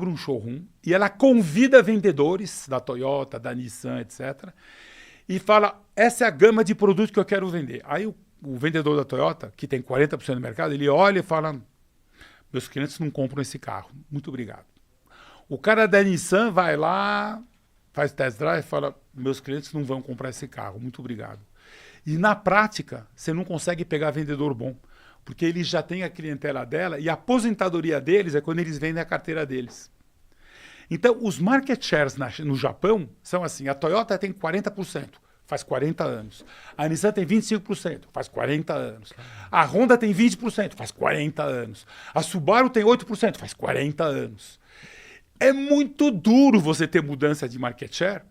um showroom e ela convida vendedores da Toyota, da Nissan, etc. E fala, essa é a gama de produto que eu quero vender. Aí o vendedor da Toyota, que tem 40% do mercado, ele olha e fala, meus clientes não compram esse carro, muito obrigado. O cara da Nissan vai lá, faz test drive e fala, meus clientes não vão comprar esse carro, muito obrigado. E na prática, você não consegue pegar vendedor bom, porque eles já têm a clientela dela e a aposentadoria deles é quando eles vendem a carteira deles. Então, os market shares no Japão são assim, a Toyota tem 40%, faz 40 anos. A Nissan tem 25%, faz 40 anos. A Honda tem 20%, faz 40 anos. A Subaru tem 8%, faz 40 anos. É muito duro você ter mudança de market share,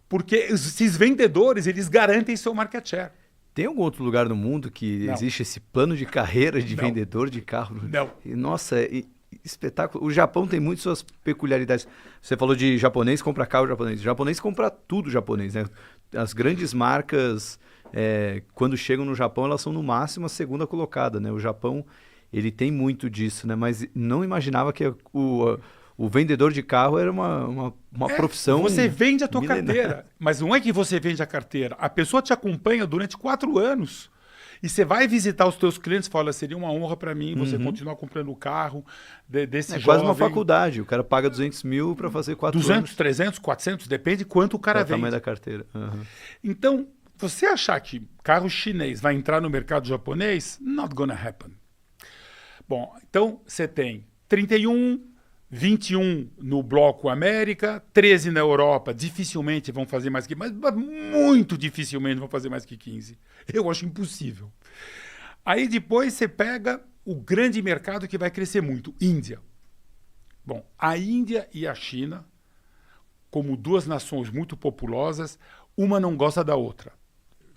porque esses vendedores, eles garantem seu market share. Tem algum outro lugar no mundo que Não. existe esse plano de carreira de Não. vendedor de carro? Não. E, nossa, espetáculo. O Japão tem muitas suas peculiaridades. Você falou de japonês compra carro japonês. O japonês compra tudo japonês, né? As grandes marcas, quando chegam no Japão, elas são no máximo a segunda colocada, né? O Japão, ele tem muito disso, né? Mas não imaginava que o vendedor de carro era uma profissão. Você vende a tua milenar. carteira, mas não é que você vende a carteira. A pessoa te acompanha durante 4 anos. E você vai visitar os teus clientes e fala, seria uma honra para mim você continuar comprando o carro desse jovem. É quase uma faculdade. O cara paga 200 mil para fazer 4 200, anos. 300, 400, depende quanto o cara É o vende. tamanho da carteira. Uhum. Então, você achar que carro chinês vai entrar no mercado japonês, not gonna happen. Bom, então você tem 31, 21 no bloco América, 13 na Europa, dificilmente vão fazer mais que... Mas muito dificilmente vão fazer mais que 15. Eu acho impossível. Aí depois você pega o grande mercado que vai crescer muito, Índia. Bom, a Índia e a China, como duas nações muito populosas, uma não gosta da outra.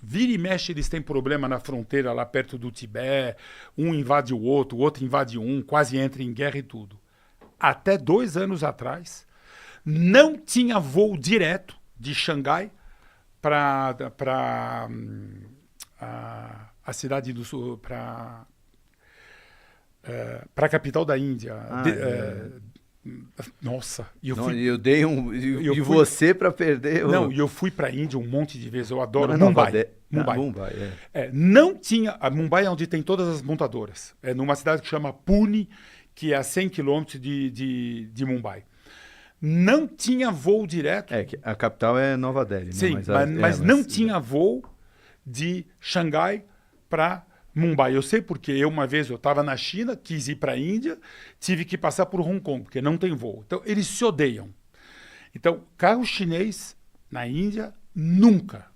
Vira e mexe, eles têm problema na fronteira lá perto do Tibete, um invade o outro invade um, quase entra em guerra e tudo. Até 2 anos atrás, não tinha voo direto de Xangai para a cidade do sul, para a capital da Índia. Nossa, Eu dei eu de fui- você para perder. Não, e eu fui para a Índia um monte de vezes. Eu adoro Não, Mumbai. Mumbai, Não tinha. A Mumbai é onde tem todas as montadoras. É numa cidade que chama Pune, que é a 100 quilômetros de Mumbai. Não tinha voo direto. Que a capital é Nova Delhi, Sim, né? mas não tinha voo de Xangai para Mumbai. Eu sei porque uma vez eu estava na China, quis ir para a Índia, tive que passar por Hong Kong, porque não tem voo. Então, eles se odeiam. Então, carro chinês na Índia, nunca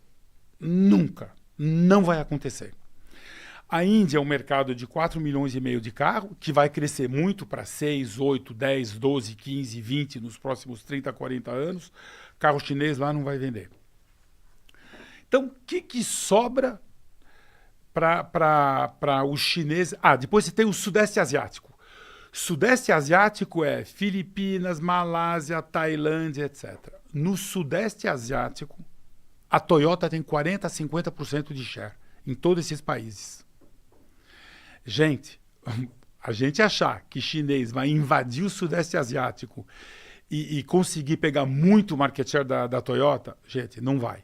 não vai acontecer. A Índia é um mercado de 4,5 milhões de carro, que vai crescer muito para 6, 8, 10, 12, 15, 20 nos próximos 30, 40 anos. Carro chinês lá não vai vender. Então, o que sobra para os chineses? Depois você tem o Sudeste Asiático. Sudeste Asiático é Filipinas, Malásia, Tailândia, etc. No Sudeste Asiático, a Toyota tem 40% a 50% de share em todos esses países. Gente, a gente achar que chinês vai invadir o Sudeste Asiático e conseguir pegar muito market share da Toyota, gente, não vai.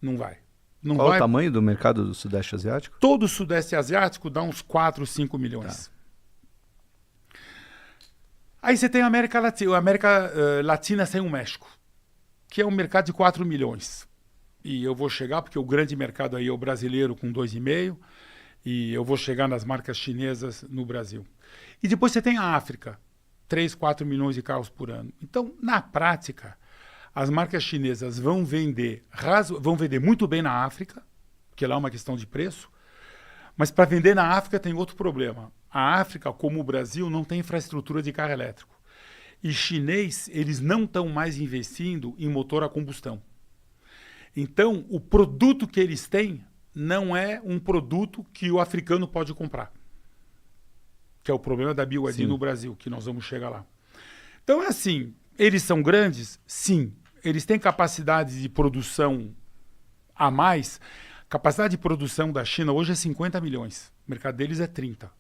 Não vai. Qual o tamanho do mercado do Sudeste Asiático? Todo o Sudeste Asiático dá uns 4, 5 milhões. Tá. Aí você tem a América Latina. A América Latina tem o México, que é um mercado de 4 milhões. E eu vou chegar, porque o grande mercado aí é o brasileiro com 2,5, e eu vou chegar nas marcas chinesas no Brasil. E depois você tem a África, 3, 4 milhões de carros por ano. Então, na prática, as marcas chinesas vão vender muito bem na África, que lá é uma questão de preço, mas para vender na África tem outro problema. A África, como o Brasil, não tem infraestrutura de carro elétrico. E chinês, eles não estão mais investindo em motor a combustão. Então, o produto que eles têm não é um produto que o africano pode comprar. Que é o problema da BYD no Brasil, que nós vamos chegar lá. Então, é assim, eles são grandes? Sim. Eles têm capacidade de produção a mais. Capacidade de produção da China hoje é 50 milhões. O mercado deles é 30.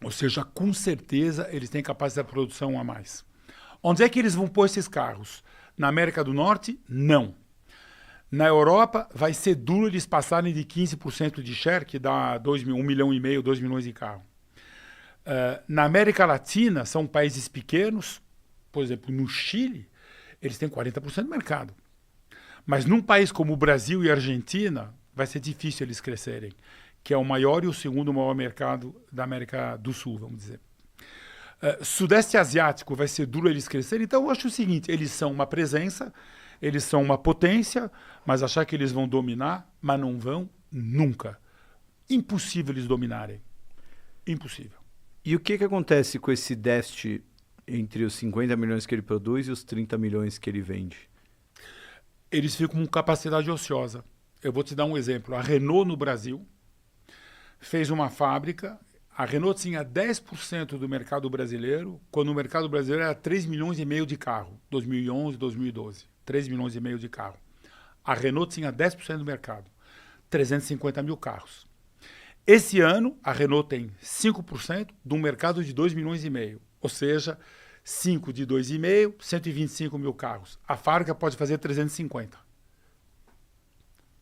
Ou seja, com certeza eles têm capacidade de produção a mais. Onde é que eles vão pôr esses carros? Na América do Norte? Não. Na Europa, vai ser duro eles passarem de 15% de share, que dá 1,5 milhão, 2 milhões de carros. Na América Latina, são países pequenos. Por exemplo, no Chile, eles têm 40% do mercado. Mas num país como o Brasil e a Argentina, vai ser difícil eles crescerem, que é o maior e o segundo maior mercado da América do Sul, vamos dizer. Sudeste Asiático vai ser duro eles crescerem. Então, eu acho o seguinte, eles são uma presença, eles são uma potência, mas achar que eles vão dominar, mas não vão nunca. Impossível eles dominarem. Impossível. E o que acontece com esse déficit entre os 50 milhões que ele produz e os 30 milhões que ele vende? Eles ficam com capacidade ociosa. Eu vou te dar um exemplo. A Renault no Brasil fez uma fábrica. A Renault tinha 10% do mercado brasileiro, quando o mercado brasileiro era 3 milhões e meio de carro. 2011, 2012. 3 milhões e meio de carro. A Renault tinha 10% do mercado. 350 mil carros. Esse ano, a Renault tem 5% de um mercado de 2 milhões e meio. Ou seja, 5 de 2,5, 125 mil carros. A fábrica pode fazer 350.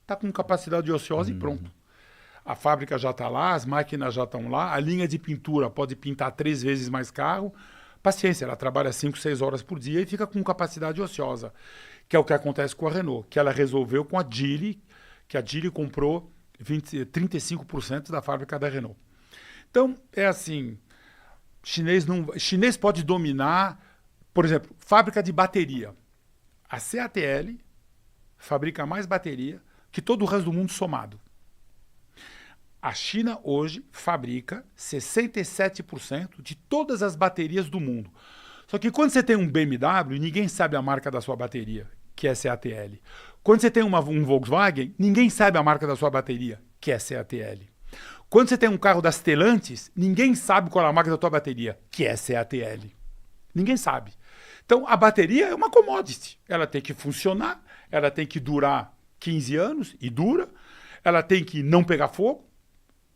Está com capacidade ociosa e pronto. A fábrica já está lá, as máquinas já estão lá, a linha de pintura pode pintar 3 vezes mais carro. Paciência, ela trabalha 5, 6 horas por dia e fica com capacidade ociosa, que é o que acontece com a Renault, que ela resolveu com a Geely, que a Geely comprou 35% da fábrica da Renault. Então, é assim, chinês pode dominar, por exemplo, fábrica de bateria. A CATL fabrica mais bateria que todo o resto do mundo somado. A China hoje fabrica 67% de todas as baterias do mundo. Só que quando você tem um BMW, ninguém sabe a marca da sua bateria, que é CATL. Quando você tem um Volkswagen, ninguém sabe a marca da sua bateria, que é CATL. Quando você tem um carro da Stellantis, ninguém sabe qual é a marca da tua bateria, que é CATL. Ninguém sabe. Então, a bateria é uma commodity. Ela tem que funcionar, ela tem que durar 15 anos, e dura. Ela tem que não pegar fogo.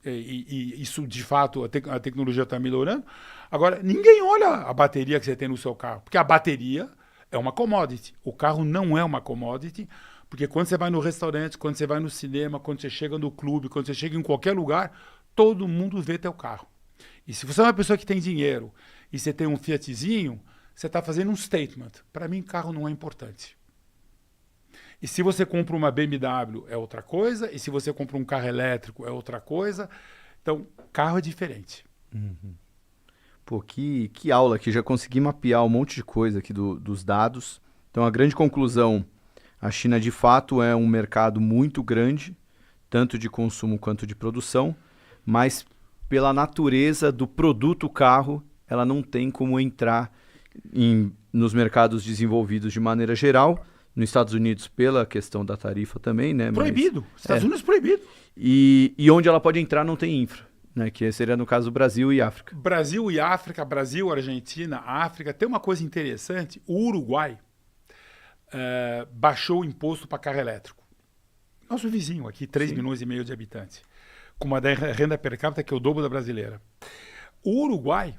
E isso, de fato, a tecnologia está melhorando. Agora, ninguém olha a bateria que você tem no seu carro, porque a bateria é uma commodity. O carro não é uma commodity, porque quando você vai no restaurante, quando você vai no cinema, quando você chega no clube, quando você chega em qualquer lugar, todo mundo vê teu carro. E se você é uma pessoa que tem dinheiro e você tem um Fiatzinho, você está fazendo um statement. Para mim, carro não é importante. E se você compra uma BMW, é outra coisa. E se você compra um carro elétrico, é outra coisa. Então, carro é diferente. Uhum. Pô, que aula aqui. Já consegui mapear um monte de coisa aqui dos dados. Então, a grande conclusão, a China, de fato, é um mercado muito grande, tanto de consumo quanto de produção, mas pela natureza do produto carro, ela não tem como entrar nos mercados desenvolvidos de maneira geral. Nos Estados Unidos, pela questão da tarifa também, né? Proibido. Estados Unidos proibido. E onde ela pode entrar não tem infra, né? Que seria no caso do Brasil e África. Brasil e África, Brasil, Argentina, África. Tem uma coisa interessante. O Uruguai baixou o imposto para carro elétrico. Nosso vizinho aqui, 3 milhões e meio de habitantes. Com uma renda per capita que é o dobro da brasileira. O Uruguai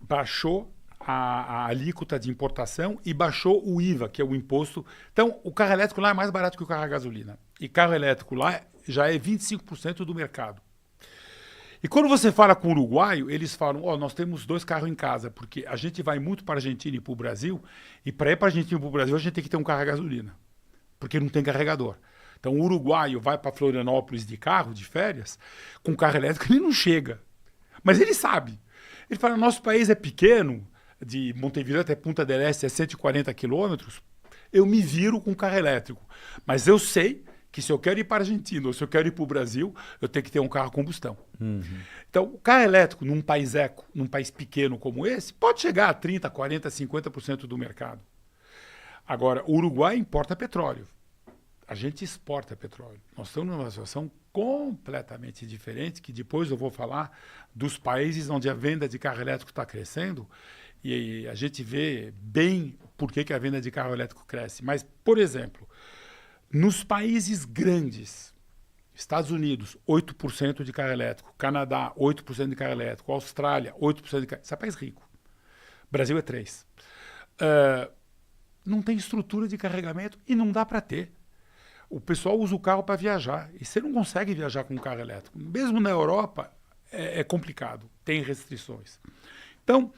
baixou a alíquota de importação e baixou o IVA, que é o imposto. Então, o carro elétrico lá é mais barato que o carro a gasolina. E carro elétrico lá já é 25% do mercado. E quando você fala com o uruguaio, eles falam, nós temos 2 carros em casa, porque a gente vai muito para a Argentina e para o Brasil, e para ir para a Argentina e para o Brasil, a gente tem que ter um carro a gasolina, porque não tem carregador. Então, o uruguaio vai para Florianópolis de carro, de férias, com carro elétrico, ele não chega. Mas ele sabe. Ele fala, nosso país é pequeno, de Montevideo até Punta del Este é 140 quilômetros, eu me viro com carro elétrico. Mas eu sei que se eu quero ir para a Argentina ou se eu quero ir para o Brasil, eu tenho que ter um carro a combustão. Uhum. Então, o carro elétrico, num país eco, num país pequeno como esse, pode chegar a 30%, 40%, 50% do mercado. Agora, o Uruguai importa petróleo. A gente exporta petróleo. Nós estamos numa situação completamente diferente, que depois eu vou falar dos países onde a venda de carro elétrico está crescendo, e a gente vê bem por que a venda de carro elétrico cresce. Mas, por exemplo, nos países grandes, Estados Unidos, 8% de carro elétrico. Canadá, 8% de carro elétrico. Austrália, 8% de carro. Isso é país rico. Brasil é 3%. Não tem estrutura de carregamento e não dá para ter. O pessoal usa o carro para viajar. E você não consegue viajar com um carro elétrico. Mesmo na Europa, é complicado. Tem restrições. Então,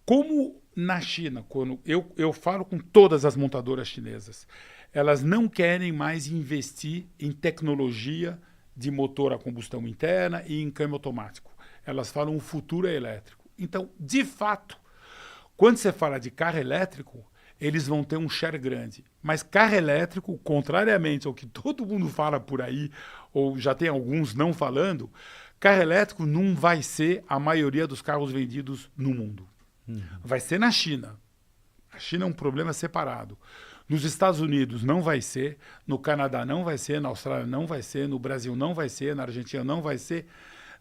como na China, quando eu falo com todas as montadoras chinesas, elas não querem mais investir em tecnologia de motor a combustão interna e em câmbio automático. Elas falam o futuro é elétrico. Então, de fato, quando você fala de carro elétrico, eles vão ter um share grande. Mas carro elétrico, contrariamente ao que todo mundo fala por aí, ou já tem alguns não falando, carro elétrico não vai ser a maioria dos carros vendidos no mundo. Vai ser na China. A China é um problema separado. Nos Estados Unidos não vai ser, no Canadá não vai ser, na Austrália não vai ser, no Brasil não vai ser, na Argentina não vai ser.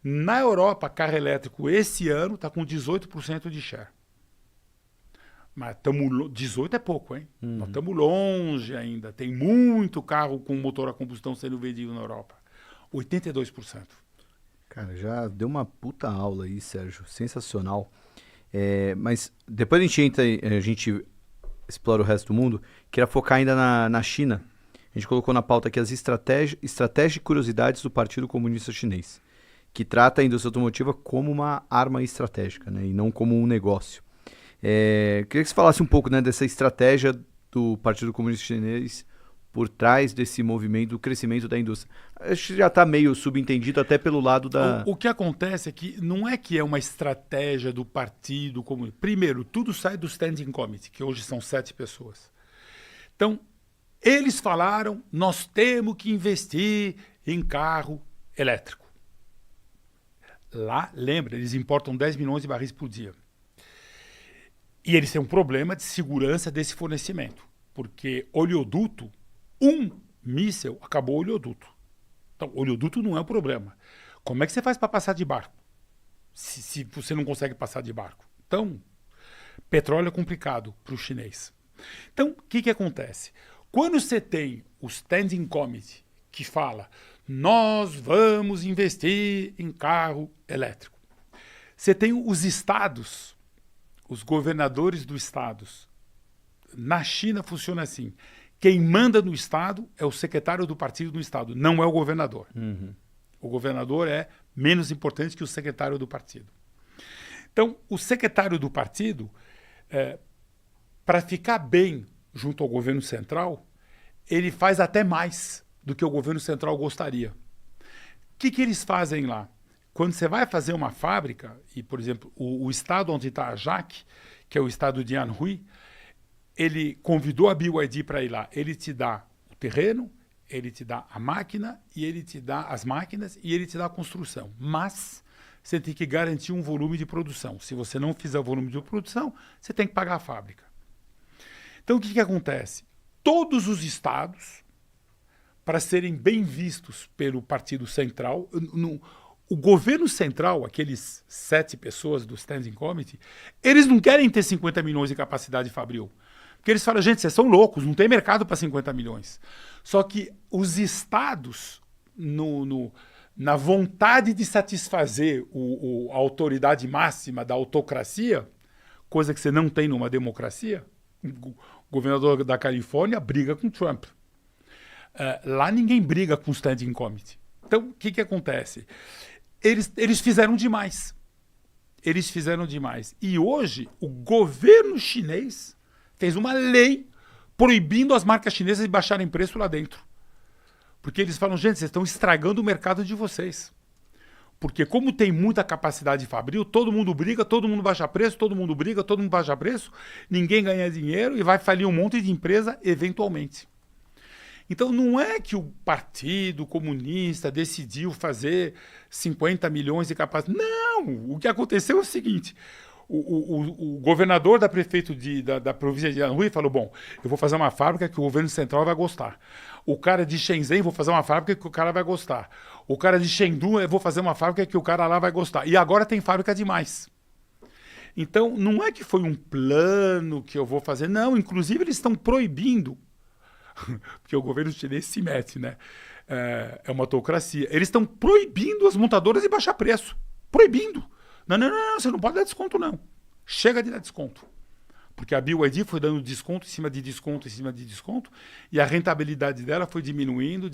Na Europa, carro elétrico esse ano está com 18% de share. Mas 18 é pouco, hein? Nós estamos longe ainda. Tem muito carro com motor a combustão sendo vendido na Europa. 82%. Cara, já deu uma puta aula aí, Sérgio. Sensacional. Mas depois a gente explora o resto do mundo. Queria focar ainda na China. A gente colocou na pauta aqui as estratégias e curiosidades do Partido Comunista Chinês, que trata a indústria automotiva como uma arma estratégica, né, e não como um negócio. Queria que você falasse um pouco, né, dessa estratégia do Partido Comunista Chinês por trás desse movimento do crescimento da indústria. Acho que já está meio subentendido até pelo lado da... O que acontece é que não é que é uma estratégia do Partido Comunista. Primeiro, tudo sai do Standing Committee, que hoje são 7 pessoas. Então, eles falaram, nós temos que investir em carro elétrico. Lá, lembra, eles importam 10 milhões de barris por dia. E eles têm um problema de segurança desse fornecimento, porque oleoduto, um míssel acabou o oleoduto. Então, oleoduto não é um problema. Como é que você faz para passar de barco? Se você não consegue passar de barco. Então, petróleo é complicado para o chinês. Então, o que acontece? Quando você tem o Standing Committee que fala, nós vamos investir em carro elétrico. Você tem os estados, os governadores dos estados. Na China funciona assim. Quem manda no estado é o secretário do partido no estado, não é o governador. O governador é menos importante que o secretário do partido. Então, o secretário do partido, para ficar bem junto ao governo central, ele faz até mais do que o governo central gostaria. O que eles fazem lá? Quando você vai fazer uma fábrica, e, por exemplo, o estado onde está a JAC, que é o estado de Anhui, ele convidou a BYD para ir lá. Ele te dá o terreno, ele te dá a máquina, e ele te dá as máquinas, e ele te dá a construção. Mas você tem que garantir um volume de produção. Se você não fizer o volume de produção, você tem que pagar a fábrica. Então, o que acontece? Todos os estados, para serem bem vistos pelo Partido Central, o governo central, aqueles 7 pessoas do Standing Committee, eles não querem ter 50 milhões de capacidade fabril. Porque eles falam, gente, vocês são loucos, não tem mercado para 50 milhões. Só que os estados, na vontade de satisfazer a autoridade máxima da autocracia, coisa que você não tem numa democracia, o governador da Califórnia briga com Trump. Lá ninguém briga com o Standing Committee. Então, o que acontece? Eles fizeram demais. Eles fizeram demais. E hoje, o governo chinês fez uma lei proibindo as marcas chinesas de baixarem preço lá dentro. Porque eles falam, gente, vocês estão estragando o mercado de vocês. Porque como tem muita capacidade fabril, todo mundo briga, todo mundo baixa preço, todo mundo briga, todo mundo baixa preço, ninguém ganha dinheiro e vai falir um monte de empresa eventualmente. Então não é que o Partido Comunista decidiu fazer 50 milhões de capacidade. Não! O que aconteceu é o seguinte, o governador da prefeito da província de Anhui falou, bom, eu vou fazer uma fábrica que o governo central vai gostar. O cara de Shenzhen, vou fazer uma fábrica que o cara vai gostar. O cara de Chengdu, eu vou fazer uma fábrica que o cara lá vai gostar. E agora tem fábrica demais. Então, não é que foi um plano que eu vou fazer. Não, inclusive eles estão proibindo, porque o governo chinês se mete, né? é uma autocracia. Eles estão proibindo as montadoras de baixar preço. Proibindo. Não, você não pode dar desconto, não. Chega de dar desconto. Porque a BYD foi dando desconto em cima de desconto em cima de desconto e a rentabilidade dela foi diminuindo.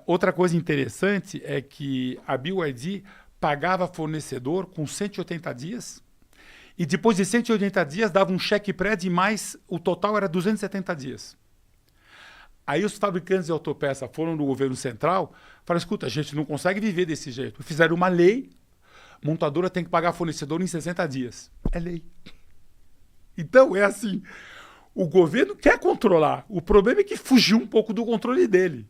Outra coisa interessante é que a BYD pagava fornecedor com 180 dias e depois de 180 dias dava um cheque prévio e mais, o total era 270 dias. Aí os fabricantes de autopeça foram no governo central e falaram, escuta, a gente não consegue viver desse jeito. Fizeram uma lei, montadora tem que pagar fornecedor em 60 dias. É lei. Então é assim, o governo quer controlar, o problema é que fugiu um pouco do controle dele.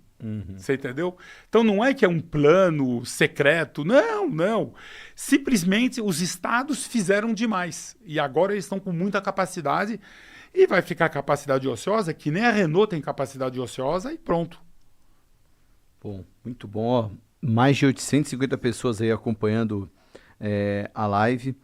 Você entendeu? Então não é que é um plano secreto, não. Simplesmente os estados fizeram demais e agora eles estão com muita capacidade e vai ficar capacidade ociosa, que nem a Renault tem capacidade ociosa e pronto. Bom, muito bom. Ó, mais de 850 pessoas aí acompanhando a live.